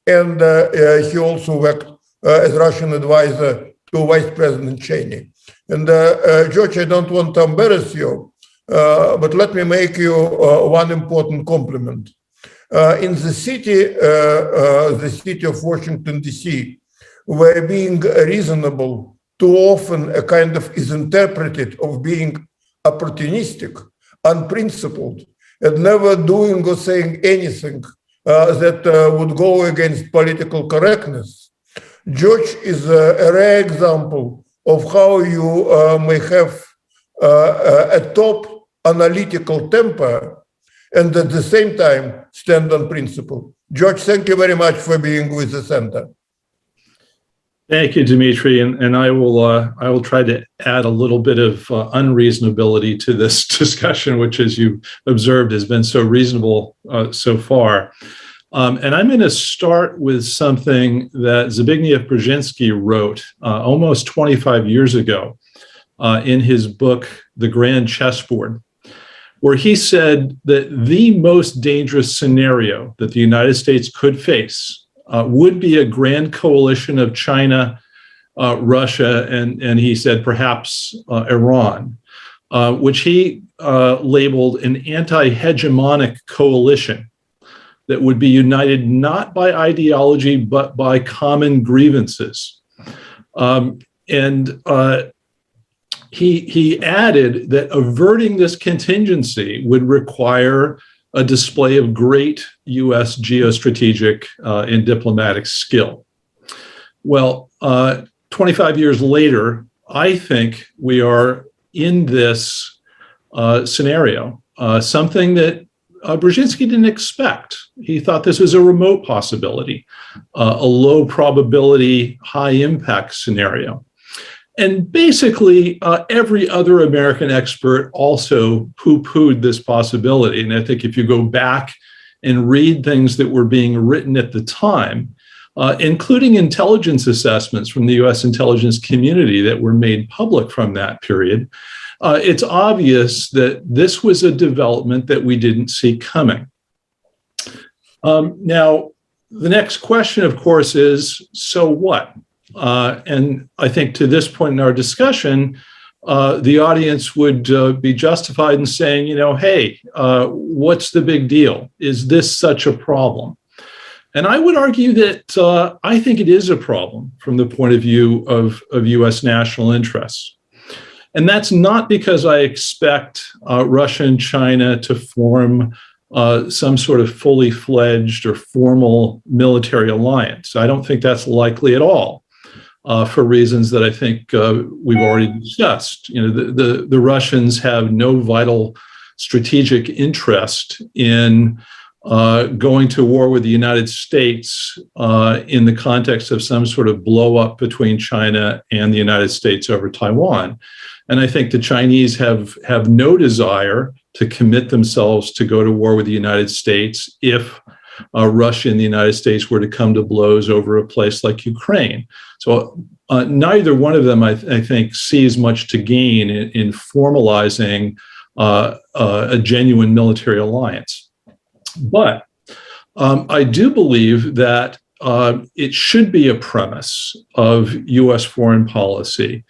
and he also worked as Russian advisor to Vice President Cheney. And George, I don't want to embarrass you, but let me make you one important compliment. In the city of Washington, D.C., where being reasonable too often a kind of is interpreted of being opportunistic, unprincipled, and never doing or saying anything that would go against political correctness. George is a rare example of how you may have a top analytical temper and at the same time stand on principle. George, thank you very much for being with the center. Thank you, Dmitry, and I will try to add a little bit of unreasonability to this discussion, which, as you observed, has been so reasonable so far. And I'm going to start with something that Zbigniew Brzezinski wrote almost 25 years ago in his book, The Grand Chessboard, where he said that the most dangerous scenario that the United States could face would be a grand coalition of China, Russia, and he said perhaps Iran, which he labeled an anti-hegemonic coalition that would be united not by ideology, but by common grievances. He added that averting this contingency would require a display of great U.S. geostrategic and diplomatic skill. Well, 25 years later, I think we are in this scenario, something that Brzezinski didn't expect. He thought this was a remote possibility, a low probability, high impact scenario. And basically, every other American expert also poo-pooed this possibility. And I think if you go back and read things that were being written at the time, including intelligence assessments from the U.S. intelligence community that were made public from that period, it's obvious that this was a development that we didn't see coming. Now, the next question, of course, is, so what? And I think to this point in our discussion, the audience would be justified in saying, hey, what's the big deal? Is this such a problem? And I would argue that I think it is a problem from the point of view of U.S. national interests. And that's not because I expect Russia and China to form some sort of fully fledged or formal military alliance. I don't think that's likely at all. For reasons that I think we've already discussed. The Russians have no vital strategic interest in going to war with the United States in the context of some sort of blow up between China and the United States over Taiwan. And I think the Chinese have no desire to commit themselves to go to war with the United States if Russia and the United States were to come to blows over a place like Ukraine. So neither one of them, I think, sees much to gain in formalizing a genuine military alliance. But I do believe that it should be a premise of U.S. foreign policy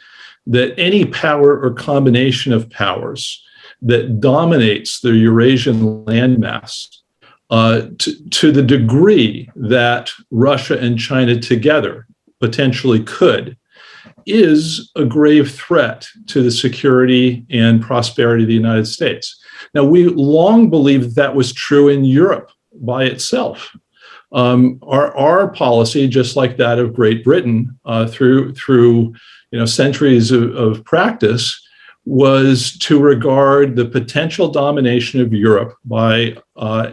that any power or combination of powers that dominates the Eurasian landmass to the degree that Russia and China together potentially could, is a grave threat to the security and prosperity of the United States. Now, we long believed that was true in Europe by itself. Our policy, just like that of Great Britain, through centuries of practice, was to regard the potential domination of Europe by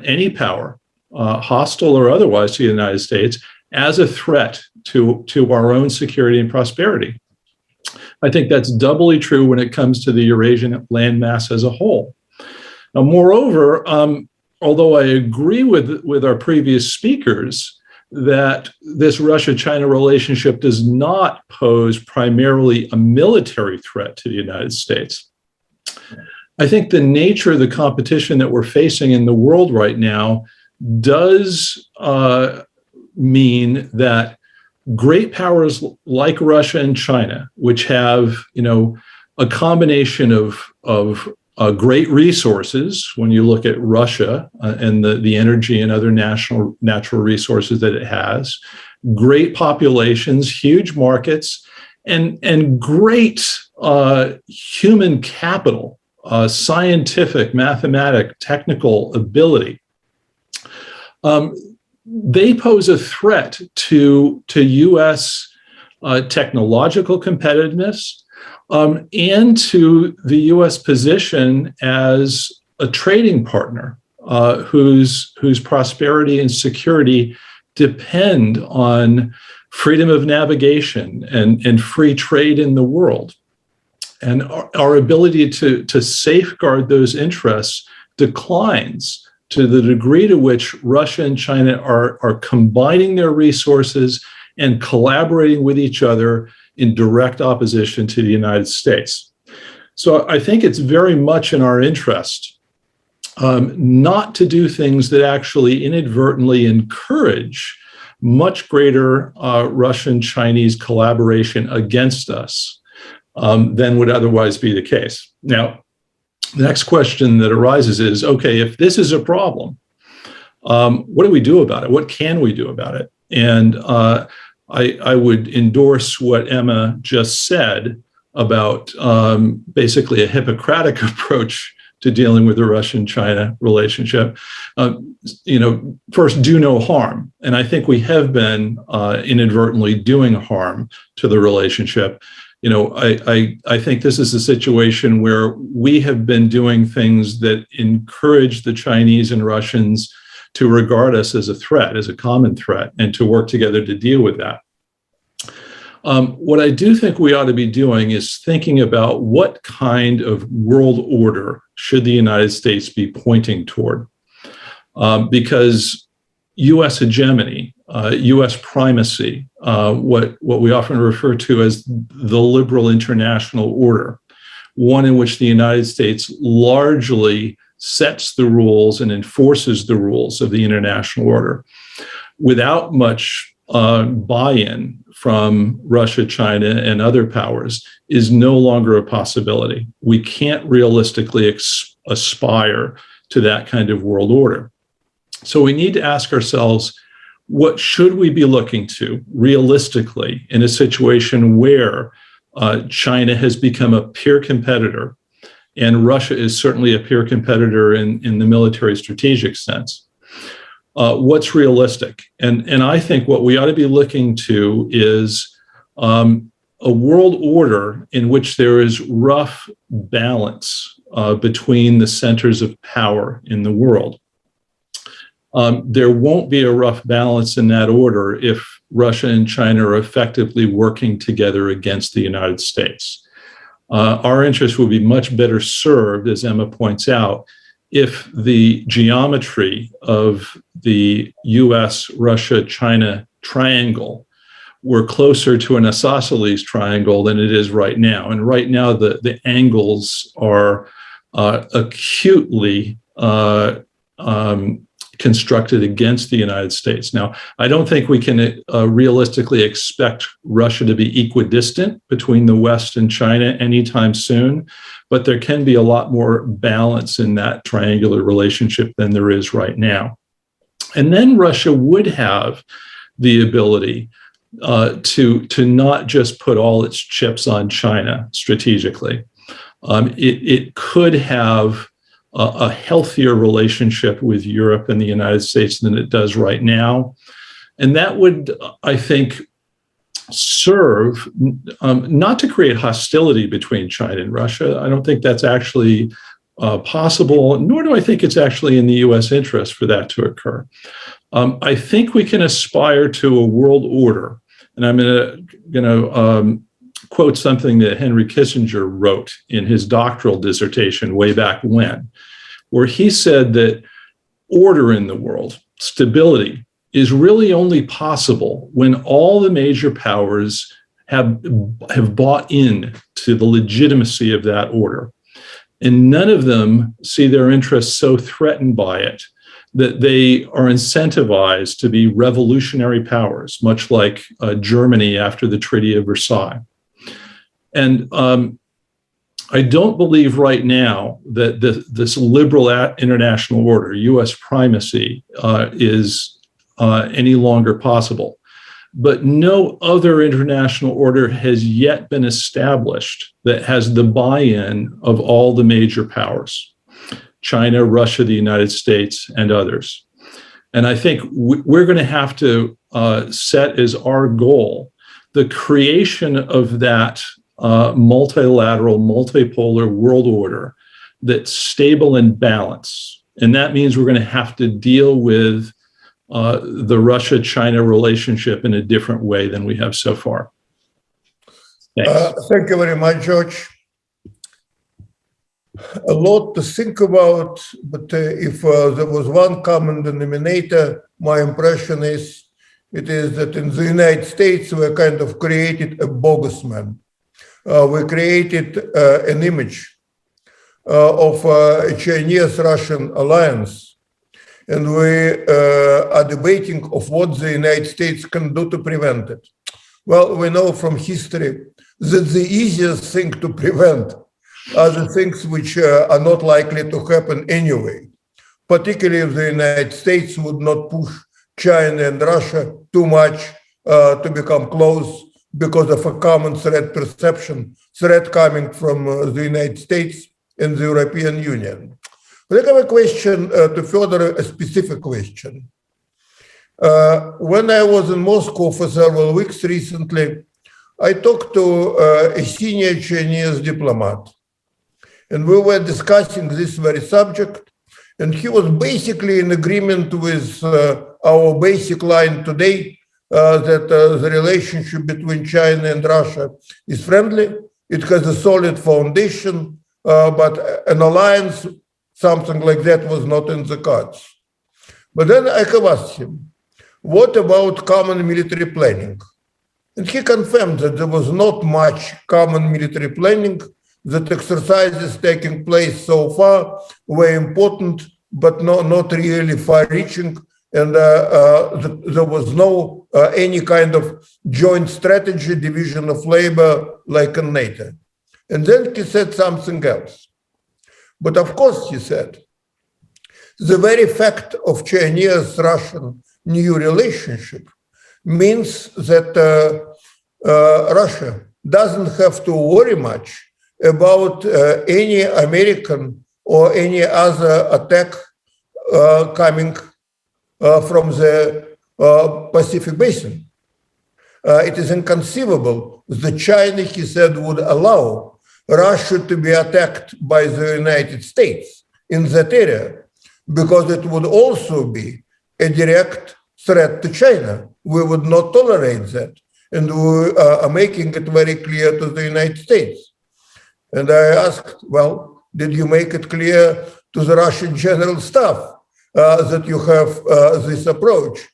any power, hostile or otherwise, to the United States, as a threat to our own security and prosperity. I think that's doubly true when it comes to the Eurasian landmass as a whole. Now, moreover, although I agree with our previous speakers that this Russia-China relationship does not pose primarily a military threat to the United States, I think the nature of the competition that we're facing in the world right now does mean that great powers like Russia and China, which have, a combination of great resources, when you look at Russia and the energy and other natural resources that it has, great populations, huge markets, and great human capital, scientific, mathematic, technical ability. They pose a threat to U.S. Technological competitiveness and to the U.S. position as a trading partner whose prosperity and security depend on freedom of navigation and free trade in the world. And our ability to safeguard those interests declines to the degree to which Russia and China are combining their resources and collaborating with each other in direct opposition to the United States. So I think it's very much in our interest not to do things that actually inadvertently encourage much greater Russian-Chinese collaboration against us than would otherwise be the case. Now, the next question that arises is, okay, if this is a problem, what do we do about it? What can we do about it? And I would endorse what Emma just said about basically a Hippocratic approach to dealing with the Russian-China relationship. First, do no harm. And I think we have been inadvertently doing harm to the relationship. I think this is a situation where we have been doing things that encourage the Chinese and Russians to regard us as a threat, as a common threat, and to work together to deal with that. What I do think we ought to be doing is thinking about what kind of world order should the United States be pointing toward. Because U.S. hegemony, U.S. primacy, what we often refer to as the liberal international order, one in which the United States largely sets the rules and enforces the rules of the international order without much buy-in from Russia, China, and other powers, is no longer a possibility. We can't realistically aspire to that kind of world order. So we need to ask ourselves, what should we be looking to realistically in a situation where China has become a peer competitor and Russia is certainly a peer competitor in the military strategic sense? What's realistic? And I think what we ought to be looking to is a world order in which there is rough balance between the centers of power in the world. There won't be a rough balance in that order if Russia and China are effectively working together against the United States. Our interests will be much better served, as Emma points out, if the geometry of the US, Russia, China triangle were closer to an isosceles triangle than it is right now. And right now, the angles are acutely constructed against the United States. Now, I don't think we can realistically expect Russia to be equidistant between the West and China anytime soon, but there can be a lot more balance in that triangular relationship than there is right now. And then Russia would have the ability to not just put all its chips on China strategically. It could have a healthier relationship with Europe and the United States than it does right now. And that would, I think, serve not to create hostility between China and Russia. I don't think that's actually possible, nor do I think it's actually in the US interest for that to occur. I think we can aspire to a world order, and I'm going to quote something that Henry Kissinger wrote in his doctoral dissertation way back when, where he said that order in the world, stability, is really only possible when all the major powers have bought in to the legitimacy of that order. And none of them see their interests so threatened by it that they are incentivized to be revolutionary powers, much like Germany after the Treaty of Versailles. And I don't believe right now that this liberal international order, U.S. primacy, is any longer possible. But no other international order has yet been established that has the buy-in of all the major powers: China, Russia, the United States, and others. And I think we're going to have to set as our goal the creation of that multilateral, multipolar world order that's stable and balanced. And that means we're going to have to deal with the Russia-China relationship in a different way than we have so far. Thanks. Thank you very much, George. A lot to think about, but if there was one common denominator, my impression is it is that in the United States we kind of created a bogus man. We created an image of a Chinese-Russian alliance, and we are debating of what the United States can do to prevent it. Well, we know from history that the easiest thing to prevent are the things which are not likely to happen anyway, particularly if the United States would not push China and Russia too much to become close because of a common threat perception, threat coming from the United States and the European Union. But I have a question to further a specific question. When I was in Moscow for several weeks recently, I talked to a senior Chinese diplomat, and we were discussing this very subject, and he was basically in agreement with our basic line today, that the relationship between China and Russia is friendly. It has a solid foundation, but an alliance, something like that, was not in the cards. But then I have asked him, what about common military planning? And he confirmed that there was not much common military planning, that exercises taking place so far were important, but not really far-reaching, and there was no any kind of joint strategy, division of labor like in NATO. And then he said something else. But of course, he said, the very fact of Chinese-Russian new relationship means that Russia doesn't have to worry much about any American or any other attack coming from the Pacific Basin. It is inconceivable that China, he said, would allow Russia to be attacked by the United States in that area, because it would also be a direct threat to China. We would not tolerate that. And we are making it very clear to the United States. And I asked, well, did you make it clear to the Russian general staff that you have this approach?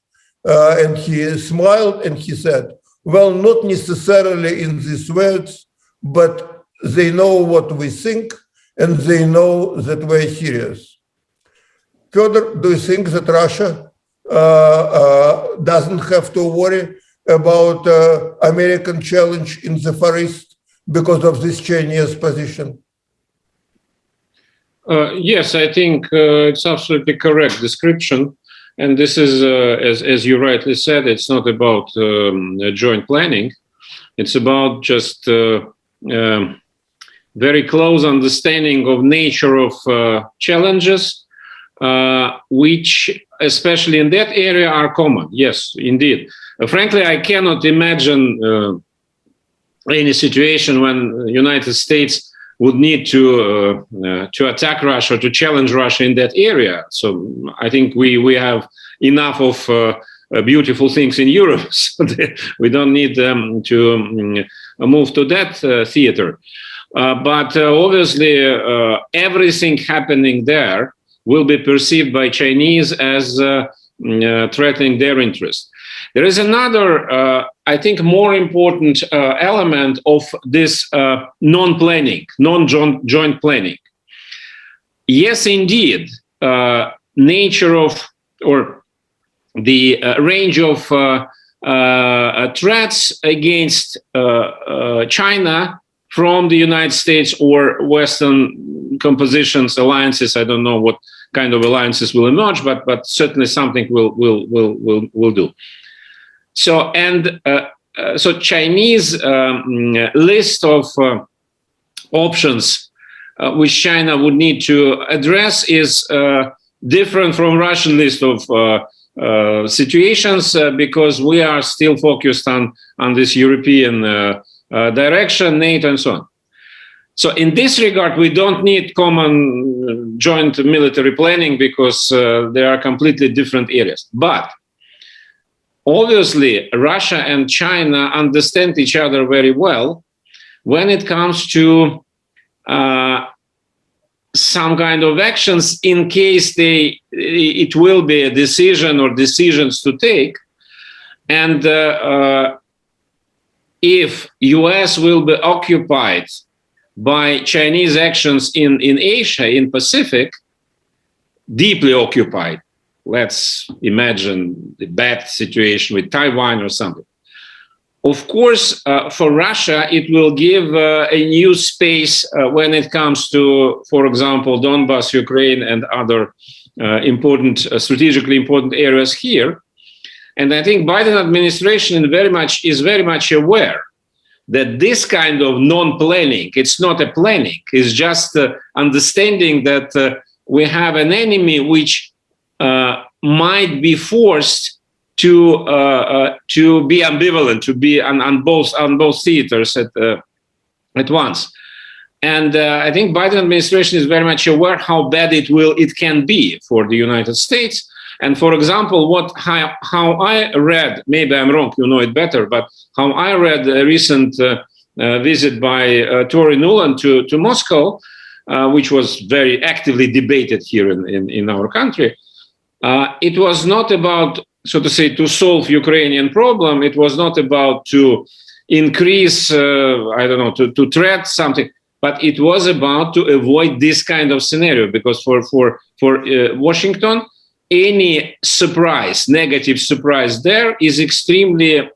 And he smiled and he said, well, not necessarily in these words, but they know what we think and they know that we're serious. Further, do you think that Russia doesn't have to worry about American challenge in the Far East because of this Chinese position? Yes, I think it's absolutely correct description. And this is, as you rightly said, it's not about joint planning. It's about just very close understanding of nature of challenges, which, especially in that area, are common. Yes, indeed. Frankly, I cannot imagine any situation when the United States would need to attack Russia, to challenge Russia in that area. So I think we have enough of beautiful things in Europe, so we don't need them to move to that theater. But obviously, everything happening there will be perceived by Chinese as threatening their interest. There is another, I think, more important element of this non-planning, non-joint planning. Yes, indeed, nature of, or the range of threats against China from the United States or Western compositions, alliances. I don't know what kind of alliances will emerge, but certainly something will do. So so Chinese list of options which China would need to address is different from Russian list of situations because we are still focused on this European direction, NATO, and so on. So in this regard, we don't need common joint military planning because they are completely different areas. But obviously, Russia and China understand each other very well when it comes to some kind of actions in case it will be a decision or decisions to take. And if US will be occupied by Chinese actions in Asia, in Pacific, deeply occupied, let's imagine the bad situation with Taiwan or something. Of course, for Russia, it will give a new space when it comes to, for example, Donbas, Ukraine, and other strategically important areas here. And I think Biden administration is very much aware that this kind of non-planning, it's not a planning, it's just understanding that we have an enemy which might be forced to be ambivalent, to be on both theaters at once. And I think Biden administration is very much aware how bad it can be for the United States. And for example, how I read, maybe I'm wrong, you know it better, but how I read a recent visit by Tory Nuland to Moscow, which was very actively debated here in our country. It was not about, so to say, to solve Ukrainian problem. It was not about to increase, I don't know, to threat something, but it was about to avoid this kind of scenario, because for Washington, any surprise, negative surprise there is extremely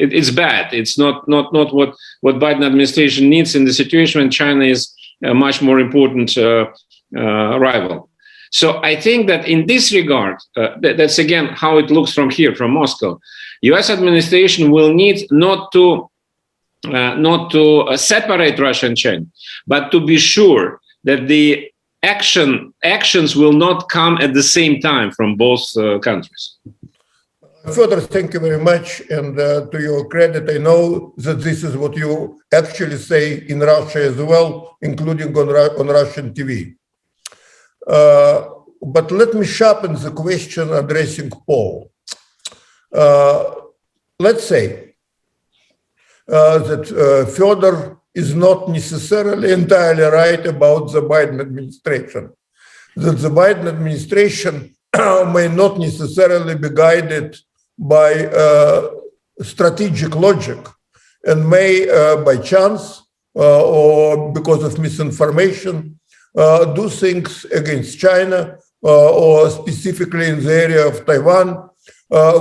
it's bad. It's not what Biden administration needs in the situation when China is a much more important rival. So I think that in this regard, that's again how it looks from here, from Moscow. U.S. administration will need not to separate Russia and China, but to be sure that the actions will not come at the same time from both countries. Further, thank you very much. And to your credit, I know that this is what you actually say in Russia as well, including on Russian TV. But let me sharpen the question addressing Paul. Let's say that Fyodor is not necessarily entirely right about the Biden administration, that the Biden administration may not necessarily be guided by strategic logic and may, by chance or because of misinformation, do things against China or specifically in the area of Taiwan,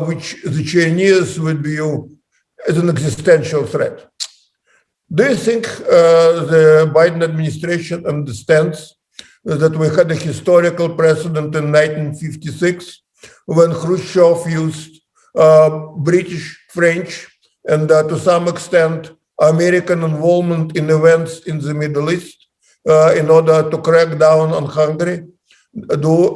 which the Chinese would view as an existential threat. Do you think the Biden administration understands that we had a historical precedent in 1956 when Khrushchev used British, French, and to some extent American involvement in events in the Middle East in order to crack down on Hungary? Do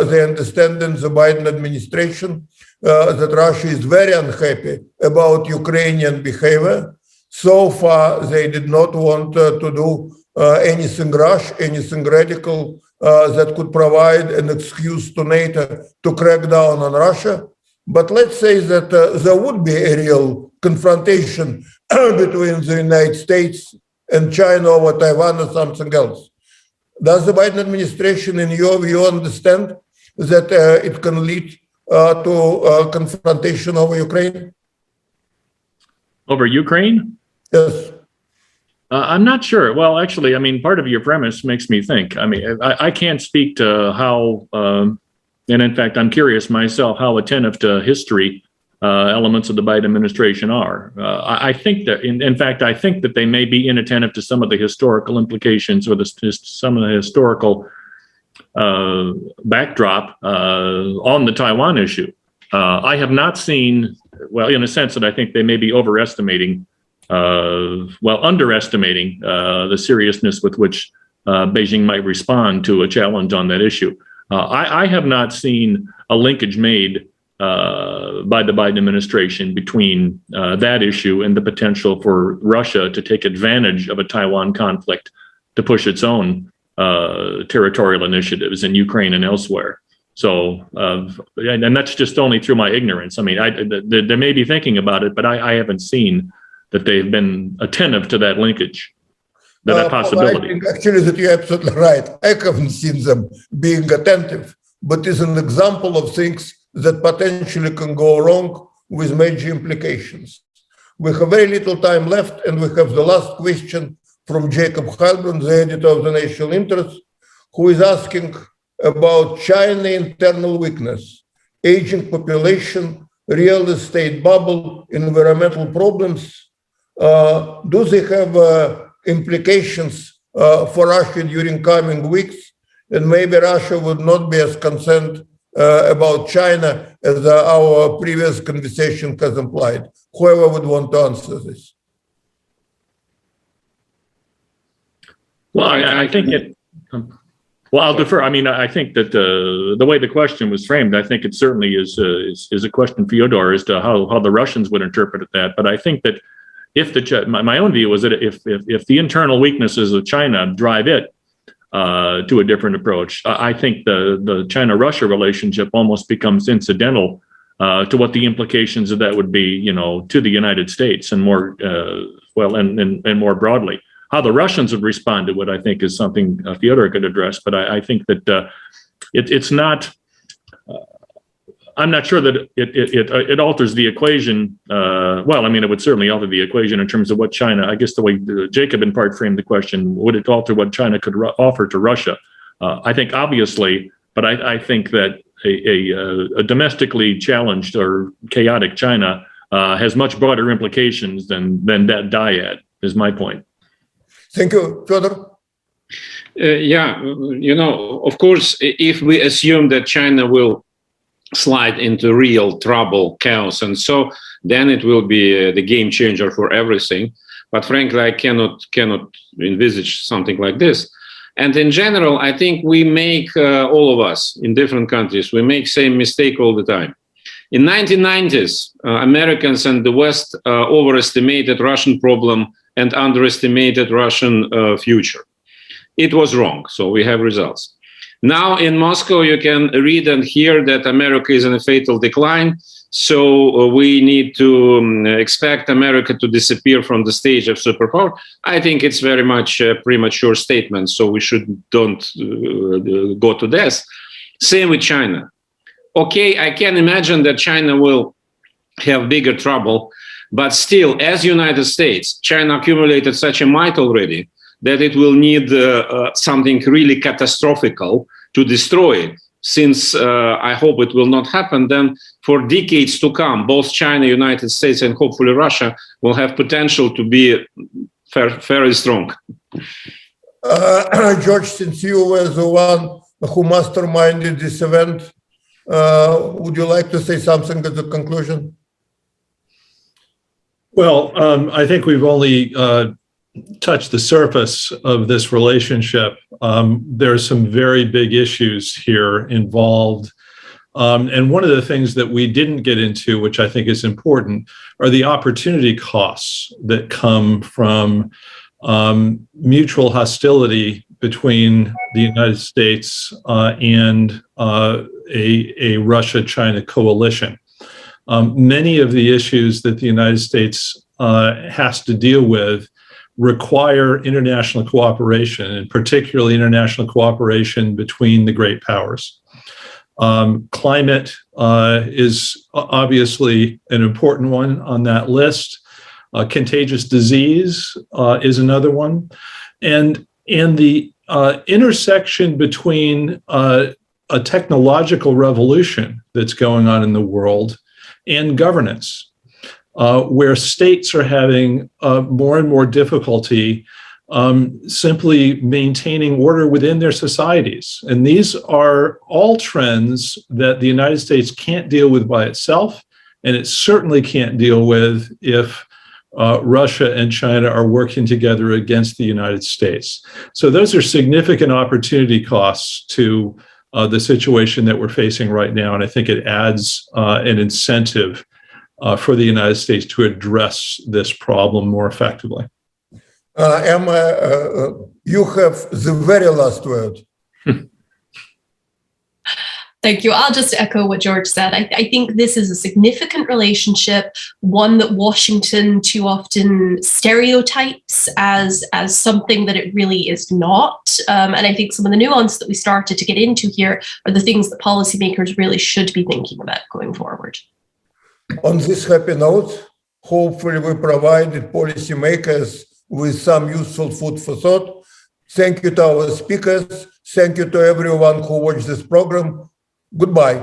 they understand in the Biden administration that Russia is very unhappy about Ukrainian behavior? So far, they did not want to do anything rash, anything radical that could provide an excuse to NATO to crack down on Russia. But let's say that there would be a real confrontation between the United States and China over Taiwan or something else. Does the Biden administration, in your view, understand that it can lead to confrontation over Ukraine? Over Ukraine? Yes. I'm not sure. Well, actually, I mean, part of your premise makes me think. I mean, I can't speak to how, and in fact, I'm curious myself how attentive to history elements of the Biden administration are. I think that, in fact, I think that they may be inattentive to some of the historical implications or some of the historical backdrop on the Taiwan issue. I have not seen, well, in a sense that I think they may be underestimating the seriousness with which Beijing might respond to a challenge on that issue. I have not seen a linkage made by the Biden administration between that issue and the potential for Russia to take advantage of a Taiwan conflict to push its own territorial initiatives in Ukraine and elsewhere. So, and that's just only through my ignorance. I mean, they may be thinking about it, but I haven't seen that they've been attentive to that linkage, that possibility. I think actually that you're absolutely right. I haven't seen them being attentive, but it's an example of things that potentially can go wrong with major implications. We have very little time left, and we have the last question from Jacob Heilbrunn, the editor of the National Interest, who is asking about China internal weakness, aging population, real estate bubble, environmental problems. Do they have implications for Russia during coming weeks? And maybe Russia would not be as concerned about China as our previous conversation has implied. Whoever would want to answer this. Well, I think it. Well, I'll defer. I mean, I think that the way the question was framed, I think it certainly is a question, Fyodor, as to how the Russians would interpret that. But I think that if my own view is that if the internal weaknesses of China drive it to a different approach, I think the China-Russia relationship almost becomes incidental to what the implications of that would be, you know, to the United States and more and more broadly. How the Russians would respond to it, I think, is something Fyodor could address. But I think that it's not. I'm not sure that it alters the equation. Well, I mean, it would certainly alter the equation in terms of what China. I guess the way Jacob in part framed the question, would it alter what China could offer to Russia? I think obviously, but I think that a domestically challenged or chaotic China has much broader implications than that dyad. Is my point. Thank you, Fyodor. Yeah, you know, of course, if we assume that China will slide into real trouble, chaos, and so then it will be the game changer for everything. But frankly, I cannot envisage something like this. And in general, I think we make all of us in different countries, we make same mistake all the time. In 1990s, Americans and the West overestimated Russian problem and underestimated Russian future. It was wrong, so we have results. Now in Moscow, you can read and hear that America is in a fatal decline, so we need to expect America to disappear from the stage of superpower. I think it's very much a premature statement, so we don't go to this. Same with China. Okay, I can imagine that China will have bigger trouble, but still, as United States, China accumulated such a might already that it will need something really catastrophical to destroy it. Since I hope it will not happen, then for decades to come, both China, United States, and hopefully Russia will have potential to be very strong. George, since you were the one who masterminded this event, would you like to say something at the conclusion? Well, I think we've only touched the surface of this relationship. There are some very big issues here involved. And one of the things that we didn't get into, which I think is important, are the opportunity costs that come from mutual hostility between the United States and a Russia-China coalition. Many of the issues that the United States has to deal with require international cooperation, and particularly international cooperation between the great powers. Climate is obviously an important one on that list. Contagious disease is another one. And the intersection between a technological revolution that's going on in the world and governance, where states are having more and more difficulty simply maintaining order within their societies. And these are all trends that the United States can't deal with by itself, and it certainly can't deal with if Russia and China are working together against the United States. So those are significant opportunity costs to the situation that we're facing right now. And I think it adds an incentive for the United States to address this problem more effectively. Emma, you have the very last word. Thank you. I'll just echo what George said. I think this is a significant relationship, one that Washington too often stereotypes as something that it really is not. And I think some of the nuance that we started to get into here are the things that policymakers really should be thinking about going forward. On this happy note, hopefully we provided policymakers with some useful food for thought. Thank you to our speakers. Thank you to everyone who watched this program. Goodbye.